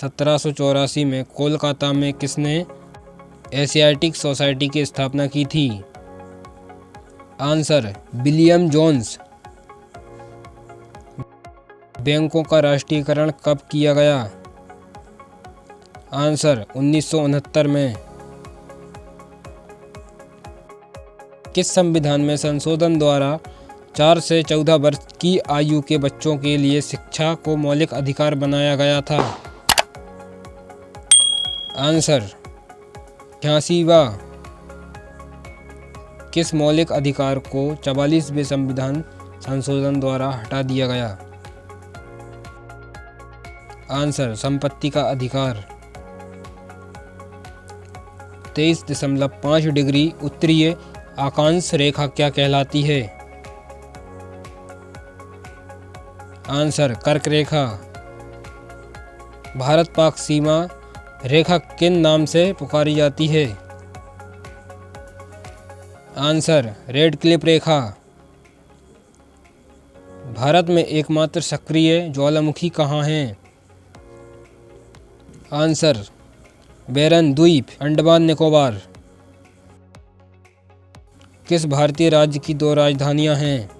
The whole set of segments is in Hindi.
1784 में कोलकाता में किसने एशियाटिक सोसाइटी की स्थापना की थी? Answer William Jones. बैंकों का राष्ट्रीयकरण कब किया गया? आंसर 1969 में। किस संविधान में संशोधन द्वारा 4 से 14 वर्ष की आयु के बच्चों के लिए शिक्षा को मौलिक अधिकार बनाया गया था? आंसर 86वां। किस मौलिक अधिकार को 44वें संविधान संशोधन द्वारा हटा दिया गया? आंसर संपत्ति का अधिकार। 23.5 डिग्री उत्तरीय अक्षांश रेखा क्या कहलाती है? आंसर कर्क रेखा। भारत पाक सीमा रेखा किन नाम से पुकारी जाती है? आंसर रेड क्लिफ रेखा। भारत में एकमात्र सक्रिय ज्वालामुखी कहाँ है? आंसर बैरन द्वीप, अंडमान निकोबार। किस भारतीय राज्य की 2 राजधानियां हैं?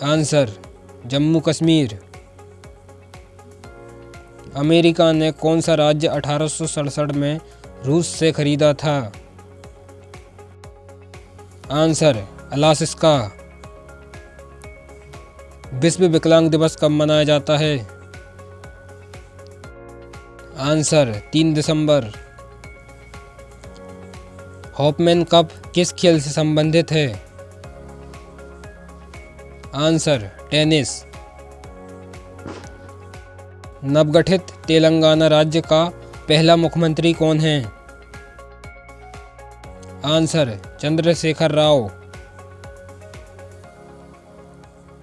आंसर जम्मू कश्मीर। अमेरिका ने कौन सा राज्य 1867 में रूस से खरीदा था? Answer Alaska. विश्व विकलांग दिवस कब मनाया जाता है? आंसर 3 दिसंबर। हॉपमैन कप किस खेल से संबंधित है? Answer tennis. नवगठित तेलंगाना राज्य का पहला मुख्यमंत्री कौन है? आंसर चंद्रशेखर राव।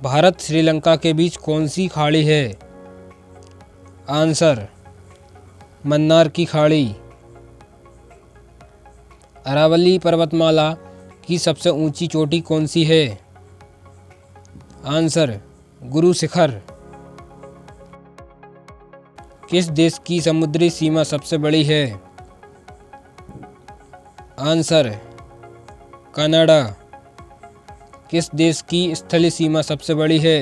भारत श्रीलंका के बीच कौन सी खाड़ी है? आंसर मन्नार की खाड़ी। अरावली पर्वतमाला की सबसे ऊंची चोटी कौन सी है? आंसर गुरु शिखर। किस देश की समुद्री सीमा सबसे बड़ी है? Answer Canada. किस देश की स्थलीय सीमा सबसे बड़ी है?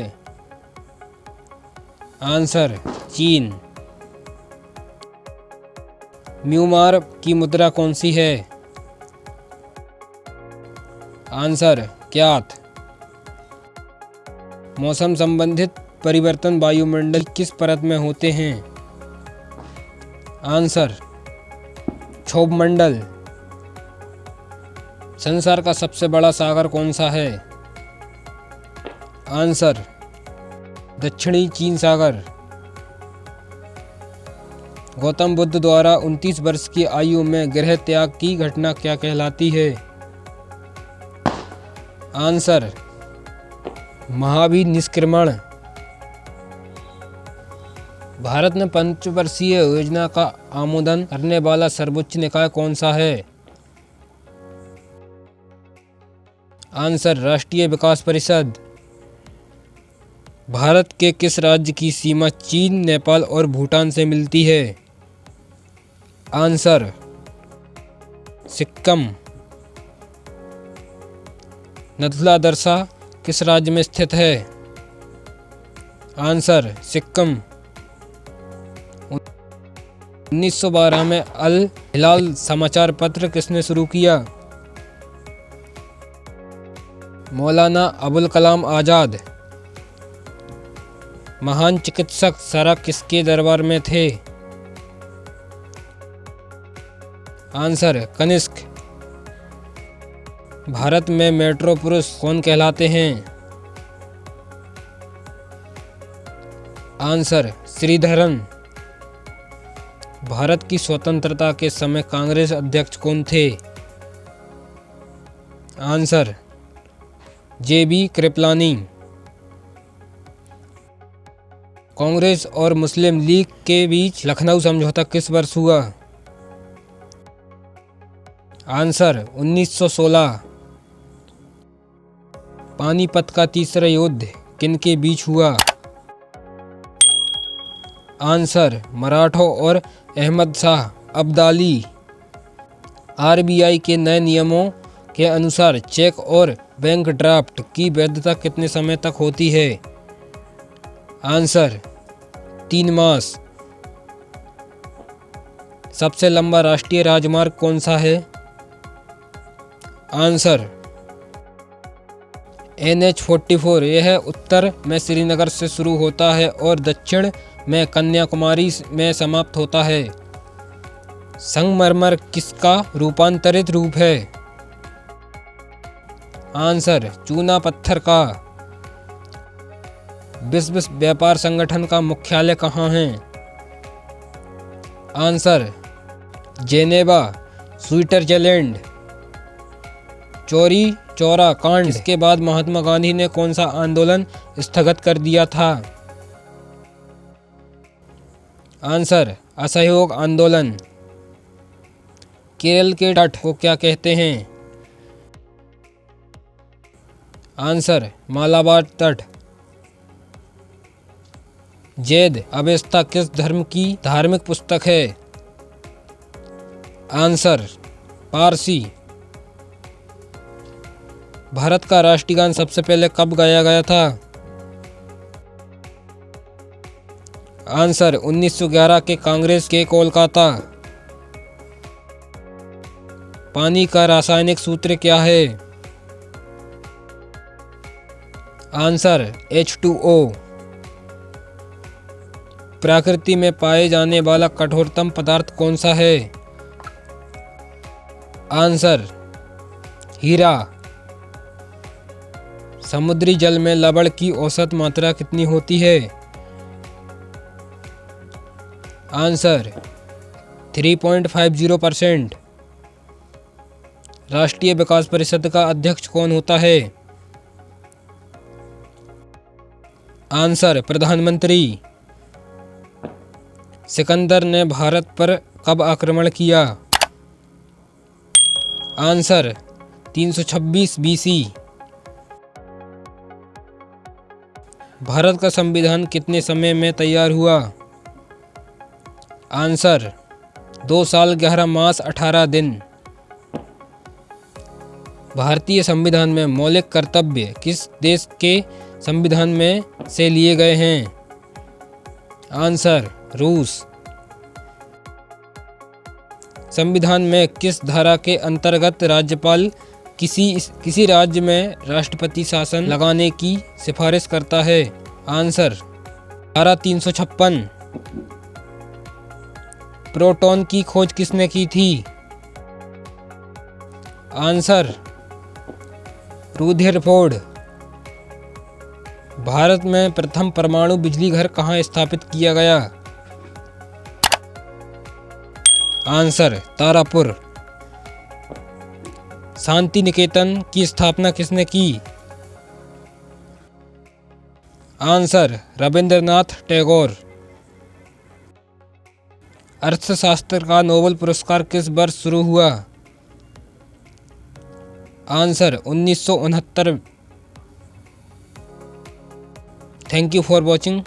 आंसर चीन। म्यांमार की मुद्रा कौन सी है? आंसर क्यात। मौसम संबंधित परिवर्तन वायुमंडल की किस परत में होते हैं? आंसर क्षोभ मंडल। संसार का सबसे बड़ा सागर कौन सा है? आंसर दक्षिणी चीन सागर। गौतम बुद्ध द्वारा 29 वर्ष की आयु में गृह त्याग की घटना क्या कहलाती है? आंसर महावीर निष्क्रमण। भारत में पंचवर्षीय योजना का अनुमोदन करने वाला सर्वोच्च निकाय कौन सा है? आंसर राष्ट्रीय विकास परिषद। भारत के किस राज्य की सीमा चीन, नेपाल और भूटान से मिलती है? आंसर सिक्किम। नथुला दरसा किस राज्य में स्थित है? आंसर सिक्किम। 1912 में अल हिलाल समाचार पत्र किसने शुरू किया? मौलाना अबुल कलाम आजाद। महान चिकित्सक सारा किसके दरबार में थे? आंसर कनिष्क। भारत में मेट्रो पुरुष कौन कहलाते हैं? आंसर श्रीधरन। भारत की स्वतंत्रता के समय कांग्रेस अध्यक्ष कौन थे? Answer JB Kripalani. कांग्रेस और मुस्लिम लीग के बीच लखनऊ समझौता किस वर्ष हुआ? आंसर 1916। पानीपत का तीसरा युद्ध किनके बीच हुआ? आंसर मराठों और अहमद शाह अब्दाली। आरबीआई के नए नियमों के अनुसार चेक और बैंक ड्राफ्ट की वैधता कितने समय तक होती है? आंसर 3 मास। सबसे लंबा राष्ट्रीय राजमार्ग कौन सा है? Answer NH-44। यह उत्तर में श्रीनगर से शुरू होता है और दक्षिण में कन्याकुमारी में समाप्त होता है। संगमरमर किसका रूपांतरित रूप है? आंसर चूना पत्थर का। विश्व व्यापार संगठन का मुख्यालय कहाँ है? Answer Geneva Switzerland. Chauri Chaura कांड इसके बाद महात्मा गांधी ने कौन सा आंदोलन स्थगित कर दिया था? आंसर असहयोग आंदोलन। केरल के तट को क्या कहते हैं? आंसर मालाबार तट। जैद अवेस्ता किस धर्म की धार्मिक पुस्तक है? आंसर पारसी। भारत का राष्ट्रीय गान सबसे पहले कब गाया गया था? आंसर 1911 के कांग्रेस के कोलकाता। पानी का रासायनिक सूत्र क्या है? Answer H2O। प्रकृति में पाए जाने वाला कठोरतम पदार्थ कौन सा है? आंसर हीरा। समुद्री जल में लवण की औसत मात्रा कितनी होती है? आंसर 3.50%। राष्ट्रीय विकास परिषद का अध्यक्ष कौन होता है? आंसर प्रधानमंत्री। सिकंदर ने भारत पर कब आक्रमण किया? Answer 326 BC। भारत का संविधान कितने समय में तैयार हुआ? आंसर 2 साल 11 मास 18 दिन। भारतीय संविधान में मौलिक कर्तव्य किस देश के संविधान में से लिए गए हैं? आंसर रूस। संविधान में किस धारा के अंतर्गत राज्यपाल किसी राज्य में राष्ट्रपति शासन लगाने की सिफारिश करता है? आंसर धारा 356। प्रोटॉन की खोज किसने की थी? Answer Rutherford. भारत में प्रथम परमाणु बिजली घर कहाँ स्थापित किया गया? आंसर तारापुर। शांति निकेतन की स्थापना किसने की? आंसर रविंद्रनाथ टैगोर। अर्थशास्त्र का नोबेल पुरस्कार किस वर्ष शुरू हुआ? Answer 1969। Thank you for watching.